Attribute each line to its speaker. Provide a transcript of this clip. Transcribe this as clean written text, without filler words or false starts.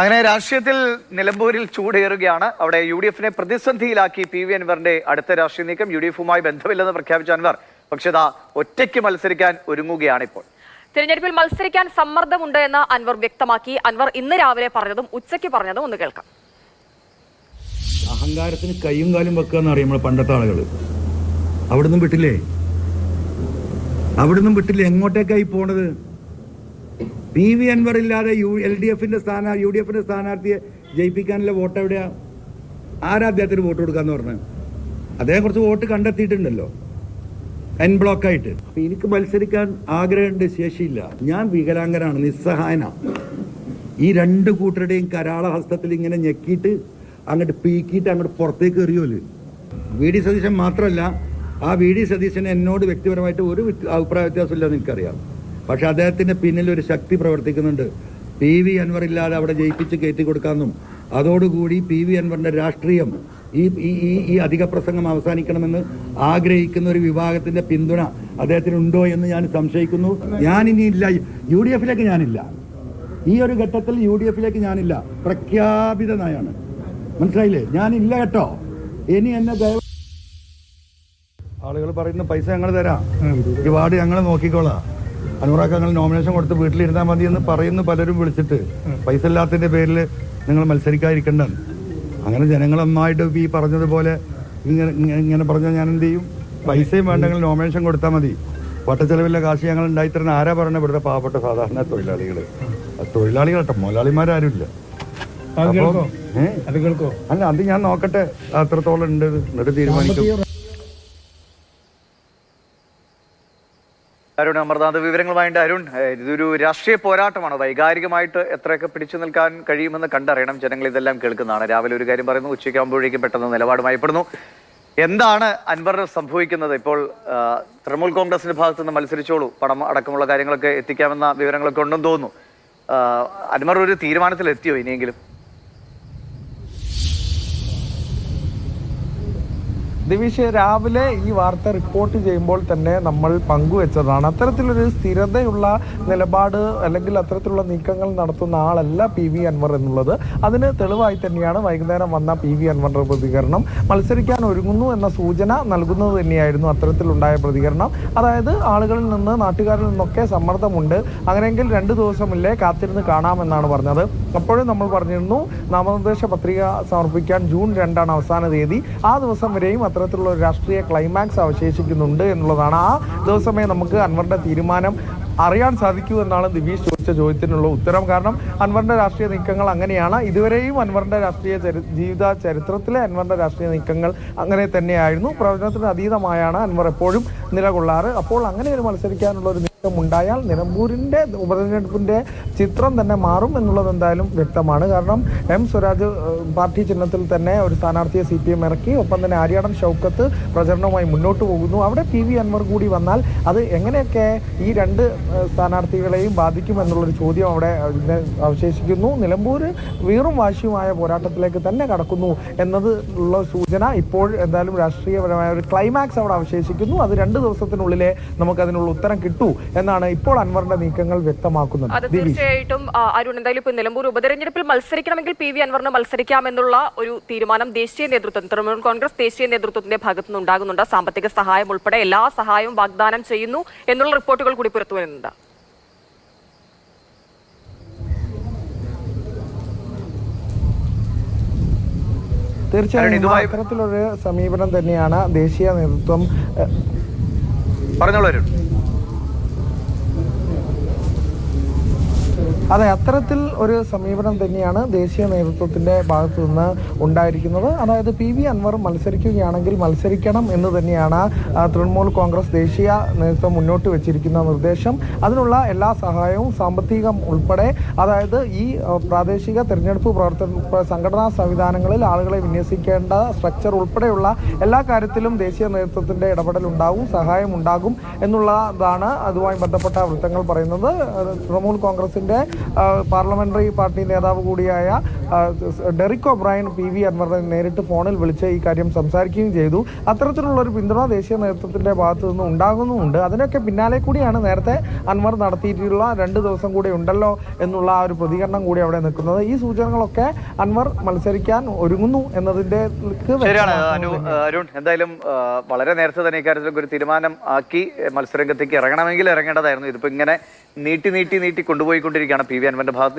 Speaker 1: അങ്ങനെ രാഷ്ട്രീയത്തിൽ നിലമ്പൂരിൽ ചൂടേറുകയാണ്. അവിടെ UDF-നെ പ്രതിസന്ധിയിലാക്കി PV അൻവറിന്റെ അടുത്ത രാഷ്ട്രീയ നീക്കം. UDF-വുമായി ബന്ധമില്ലെന്ന് പ്രഖ്യാപിച്ച അൻവർ പക്ഷേ ഒറ്റയ്ക്ക് മത്സരിക്കാൻ ഒരുങ്ങുകയാണ്. ഇപ്പോൾ
Speaker 2: തിരഞ്ഞെടുപ്പിൽ മത്സരിക്കാൻ സമ്മർദ്ദമുണ്ട് എന്ന് അൻവർ വ്യക്തമാക്കി. അൻവർ ഇന്ന് രാവിലെ പറഞ്ഞതും ഉച്ചയ്ക്ക് പറഞ്ഞതും ഒന്ന് കേൾക്കാം.
Speaker 3: അഹങ്കാരത്തിന് കൈയും കാലും വെക്കുക എന്ന് അറിയാം പണ്ടത്തെ ആളുകൾ. അവിടുന്ന് വിട്ടില്ലേ, എങ്ങോട്ടേക്കായി പോണത്? PV അൻവർ ഇല്ലാതെ UDF-ന്റെ സ്ഥാനാർത്ഥിയെ ജയിപ്പിക്കാനുള്ള വോട്ട് എവിടെയാ? ആരാ അദ്ദേഹത്തിന് വോട്ട് കൊടുക്കാന്ന് പറഞ്ഞത്? അദ്ദേഹം കുറച്ച് വോട്ട് കണ്ടെത്തിയിട്ടുണ്ടല്ലോ എൻ ബ്ലോക്കായിട്ട്. അപ്പൊ എനിക്ക് മത്സരിക്കാൻ ആഗ്രഹമുണ്ട്, ശേഷിയില്ല. ഞാൻ വികലാംഗനാണ്, നിസ്സഹായനാണ്. ഈ രണ്ട് കൂട്ടരുടെയും കരാളഹസ്തത്തിൽ ഇങ്ങനെ ഞെക്കിയിട്ട് അങ്ങോട്ട് പീക്കിയിട്ട് അങ്ങോട്ട് പുറത്തേക്ക് എറിയോല്. VD സതീശൻ മാത്രമല്ല, ആ VD സതീശന് എന്നോട് വ്യക്തിപരമായിട്ട് ഒരു അഭിപ്രായ വ്യത്യാസമില്ലെന്ന് എനിക്കറിയാം. പക്ഷെ അദ്ദേഹത്തിന്റെ പിന്നിൽ ഒരു ശക്തി പ്രവർത്തിക്കുന്നുണ്ട്. PV അൻവർ ഇല്ലാതെ അവിടെ ജയിപ്പിച്ച് കയറ്റി കൊടുക്കാമെന്നും അതോടുകൂടി PV അൻവറിന്റെ രാഷ്ട്രീയം ഈ അധിക പ്രസംഗം അവസാനിക്കണമെന്ന് ആഗ്രഹിക്കുന്ന ഒരു വിഭാഗത്തിന്റെ പിന്തുണ അദ്ദേഹത്തിനുണ്ടോ എന്ന് ഞാൻ സംശയിക്കുന്നു. ഞാനിനി ഇല്ല, UDF-ലേക്ക് ഞാനില്ല. ഈ ഒരു ഘട്ടത്തിൽ UDF-ലേക്ക് ഞാനില്ല, പ്രഖ്യാപിത നയാണ്. മനസ്സിലായില്ലേ? ഞാനില്ല കേട്ടോ. ഇനി എന്നെ ആളുകൾ പറയുന്ന പൈസ ഞങ്ങൾ തരാം, ഈ വാർഡ് ഞങ്ങൾ നോക്കിക്കോളാം, അനുറാക്ക് ഞങ്ങൾ നോമിനേഷൻ കൊടുത്ത് വീട്ടിലിരുന്നാൽ മതി എന്ന് പറയുന്നു പലരും വിളിച്ചിട്ട്. പൈസ ഇല്ലാത്തതിന്റെ പേരിൽ നിങ്ങൾ മത്സരിക്കാതിരിക്കേണ്ടത്. അങ്ങനെ ജനങ്ങളൊന്നായിട്ട് ഈ പറഞ്ഞതുപോലെ ഇങ്ങനെ പറഞ്ഞാൽ ഞാൻ എന്ത് ചെയ്യും? പൈസയും വേണ്ടെങ്കിൽ നോമിനേഷൻ കൊടുത്താൽ മതി. വട്ടച്ചെലവില്ല കാശ് ഞങ്ങൾ ഉണ്ടായിത്തരുന്ന ആരാ പറഞ്ഞ? ഇവിടുത്തെ പാവപ്പെട്ട സാധാരണ തൊഴിലാളികൾ കേട്ടോ, മുതലാളിമാരാരുമില്ല. അല്ല, അത് ഞാൻ നോക്കട്ടെ അത്രത്തോളം ഉണ്ട്, എന്നിട്ട് തീരുമാനിക്കും.
Speaker 1: അരുൺ അമർനാഥ് വിവരങ്ങളുമായിട്ട്. അരുൺ, ഇതൊരു രാഷ്ട്രീയ പോരാട്ടമാണ്. വൈകാരികമായിട്ട് എത്രയൊക്കെ പിടിച്ചു നിൽക്കാൻ കഴിയുമെന്ന് കണ്ടറിയണം. ജനങ്ങൾ ഇതെല്ലാം കേൾക്കുന്നതാണ്. രാവിലെ ഒരു കാര്യം പറയുന്നു, ഉച്ചയ്ക്കാകുമ്പോഴേക്കും പെട്ടെന്ന് നിലപാടുമായിപ്പെടുന്നു. എന്താണ് അൻവർ സംഭവിക്കുന്നത് ഇപ്പോൾ? തൃണമൂൽ കോൺഗ്രസിന്റെ ഭാഗത്ത് നിന്ന് മത്സരിച്ചോളൂ, പണം അടക്കമുള്ള കാര്യങ്ങളൊക്കെ എത്തിക്കാമെന്ന വിവരങ്ങളൊക്കെ ഉണ്ടെന്ന് തോന്നുന്നു. അൻവർ ഒരു തീരുമാനത്തിൽ എത്തിയോ ഇനിയെങ്കിലും?
Speaker 4: ദിവിഷ്, രാവിലെ ഈ വാർത്ത റിപ്പോർട്ട് ചെയ്യുമ്പോൾ തന്നെ നമ്മൾ പങ്കുവെച്ചതാണ്. അത്തരത്തിലൊരു സ്ഥിരതയുള്ള നിലപാട് അല്ലെങ്കിൽ അത്തരത്തിലുള്ള നീക്കങ്ങൾ നടത്തുന്ന ആളല്ല PV അൻവർ എന്നുള്ളത്. അതിന് തെളിവായി തന്നെയാണ് വൈകുന്നേരം വന്ന PV അൻവറിന്റെ പ്രതികരണം. മത്സരിക്കാൻ ഒരുങ്ങുന്നു എന്ന സൂചന നൽകുന്നത് തന്നെയായിരുന്നു അത്തരത്തിലുണ്ടായ പ്രതികരണം. അതായത് ആളുകളിൽ നിന്ന്, നാട്ടുകാരിൽ നിന്നൊക്കെ സമ്മർദ്ദമുണ്ട്, അങ്ങനെയെങ്കിൽ 2 ദിവസമില്ലേ കാത്തിരുന്ന് കാണാമെന്നാണ് പറഞ്ഞത്. അപ്പോഴും നമ്മൾ പറഞ്ഞിരുന്നു നാമനിർദ്ദേശ പത്രിക സമർപ്പിക്കാൻ ജൂൺ 2 അവസാന തീയതി. ആ ദിവസം വരെയും അത്തരത്തിലുള്ള ഒരു രാഷ്ട്രീയ ക്ലൈമാക്സ് അവശേഷിക്കുന്നുണ്ട് എന്നുള്ളതാണ്. ആ ദിവസമേ നമുക്ക് അൻവറിന്റെ തീരുമാനം അറിയാൻ സാധിക്കൂ എന്നാണ് ദിവീഷ് ചോദിച്ച ചോദ്യത്തിനുള്ള ഉത്തരം. കാരണം അൻവറിന്റെ രാഷ്ട്രീയ നീക്കങ്ങൾ അങ്ങനെയാണ്. ഇതുവരെയും അൻവറിന്റെ ജീവിത ചരിത്രത്തിലെ അൻവറിന്റെ രാഷ്ട്രീയ നീക്കങ്ങൾ അങ്ങനെ തന്നെയായിരുന്നു. പ്രവചനത്തിന് അതീതമായാണ് അൻവർ എപ്പോഴും നിലകൊള്ളാറ്. അപ്പോൾ അങ്ങനെ ഒരു മത്സരിക്കാനുള്ള ഒരു നീക്കം ഉണ്ടായാൽ നിലമ്പൂരിന്റെ ഉപതെരഞ്ഞെടുപ്പിന്റെ ചിത്രം തന്നെ മാറും എന്നുള്ളത് എന്തായാലും വ്യക്തമാണ്. കാരണം സ്വരാജ് പാർട്ടി ചിഹ്നത്തിൽ തന്നെ ഒരു സ്ഥാനാർത്ഥിയെ CPM ഇറക്കി. ഒപ്പം തന്നെ ആര്യാടൻ ഷൗക്കത്ത് പ്രചരണവുമായി മുന്നോട്ട് പോകുന്നു. അവിടെ PV അൻവർ കൂടി വന്നാൽ അത് എങ്ങനെയൊക്കെ ഈ 2 സ്ഥാനാർത്ഥികളെയും ബാധിക്കുമെന്നുള്ളൊരു ചോദ്യം അവിടെ അവശേഷിക്കുന്നു. നിലമ്പൂർ വീറും വാശിയുമായ പോരാട്ടത്തിലേക്ക് തന്നെ കടക്കുന്നു എന്നതുള്ള സൂചന ഇപ്പോൾ എന്തായാലും രാഷ്ട്രീയപരമായ ഒരു ക്ലൈമാക്സ് അവിടെ അവശേഷിക്കുന്നു. അത് 2 ദിവസത്തിനുള്ളിലെ നമുക്കതിനുള്ള ഉത്തരം കിട്ടൂ എന്നാണ് ഇപ്പോൾ അൻവറിന്റെ നീക്കങ്ങൾ വ്യക്തമാക്കുന്നത്.
Speaker 2: തീർച്ചയായിട്ടും അരുൺ, എന്തായാലും ഇപ്പോൾ നിലമ്പൂർ ഉപതെരഞ്ഞെടുപ്പിൽ മത്സരിക്കണമെങ്കിൽ PV അൻവറിന് മത്സരിക്കാമെന്നുള്ള ഒരു തീരുമാനം ദേശീയ നേതൃത്വം, തൃണമൂൽ കോൺഗ്രസ് ദേശീയ നേതൃത്വത്തിന്റെ ഭാഗത്തു നിന്നുണ്ടാകുന്നുണ്ട്. സാമ്പത്തിക സഹായം ഉൾപ്പെടെ എല്ലാ സഹായവും വാഗ്ദാനം ചെയ്യുന്നു എന്നുള്ള റിപ്പോർട്ടുകൾ കൂടി പുറത്തു വരുന്നുണ്ട്.
Speaker 4: തീർച്ചയായും അത്തരത്തിലൊരു സമീപനം തന്നെയാണ് ദേശീയ നേതൃത്വം.
Speaker 1: പറഞ്ഞോളൂ.
Speaker 4: അതെ, അത്തരത്തിൽ ഒരു സമീപനം തന്നെയാണ് ദേശീയ നേതൃത്വത്തിന്റെ ഭാഗത്തു നിന്ന് ഉണ്ടായിരിക്കുന്നത്. അതായത് PV അൻവർ മത്സരിക്കുകയാണെങ്കിൽ മത്സരിക്കണം എന്ന് തന്നെയാണ് തൃണമൂൽ കോൺഗ്രസ് ദേശീയ നേതൃത്വം മുന്നോട്ട് വെച്ചിരിക്കുന്ന നിർദ്ദേശം. അതിനുള്ള എല്ലാ സഹായവും സാമ്പത്തികം ഉൾപ്പെടെ, അതായത് ഈ പ്രാദേശിക തെരഞ്ഞെടുപ്പ് സംഘടനാ സംവിധാനങ്ങളിൽ ആളുകളെ വിന്യസിക്കേണ്ട സ്ട്രക്ചർ ഉൾപ്പെടെയുള്ള എല്ലാ കാര്യത്തിലും ദേശീയ നേതൃത്വത്തിന്റെ ഇടപെടൽ ഉണ്ടാകും, സഹായം ഉണ്ടാകും എന്നുള്ളതാണ് അതുമായി ബന്ധപ്പെട്ട വൃത്തങ്ങൾ പറയുന്നത്. തൃണമൂൽ കോൺഗ്രസിന്റെ പാർലമെന്ററി പാർട്ടി നേതാവ് കൂടിയായ ഡെറിക് ഒബ്രയൻ PV അൻവറിനെ നേരിട്ട് ഫോണിൽ വിളിച്ച് ഈ കാര്യം സംസാരിക്കുകയും ചെയ്തു. അത്തരത്തിലുള്ള ഒരു പിന്തുണ ദേശീയ നേതൃത്വത്തിന്റെ ഭാഗത്തു നിന്ന് ഉണ്ടാകുന്നുമുണ്ട്. അതിനൊക്കെ പിന്നാലെ കൂടിയാണ് നേരത്തെ അൻവർ നടത്തിയിട്ടുള്ള 2 ദിവസം കൂടി ഉണ്ടല്ലോ എന്നുള്ള ആ ഒരു പ്രതികരണം കൂടി അവിടെ നിൽക്കുന്നത്. ഈ സൂചനകളൊക്കെ അൻവർ മത്സരിക്കാൻ ഒരുങ്ങുന്നു എന്നതിന്റെ
Speaker 1: ശരിയാണ് അരുൺ. എന്തായാലും വളരെ നേരത്തെ തന്നെ ഇക്കാര്യത്തിലൊക്കെ ഒരു തീരുമാനം ആക്കി മത്സരരംഗത്തേക്ക് ഇറങ്ങണമെങ്കിൽ ഇറങ്ങേണ്ടതായിരുന്നു. ഇതിപ്പോ ഇങ്ങനെ നീട്ടി കൊണ്ടുപോയിക്കൊണ്ടിരിക്കുകയാണ് PV അൻവറിന്റെ ഭാഗത്ത്.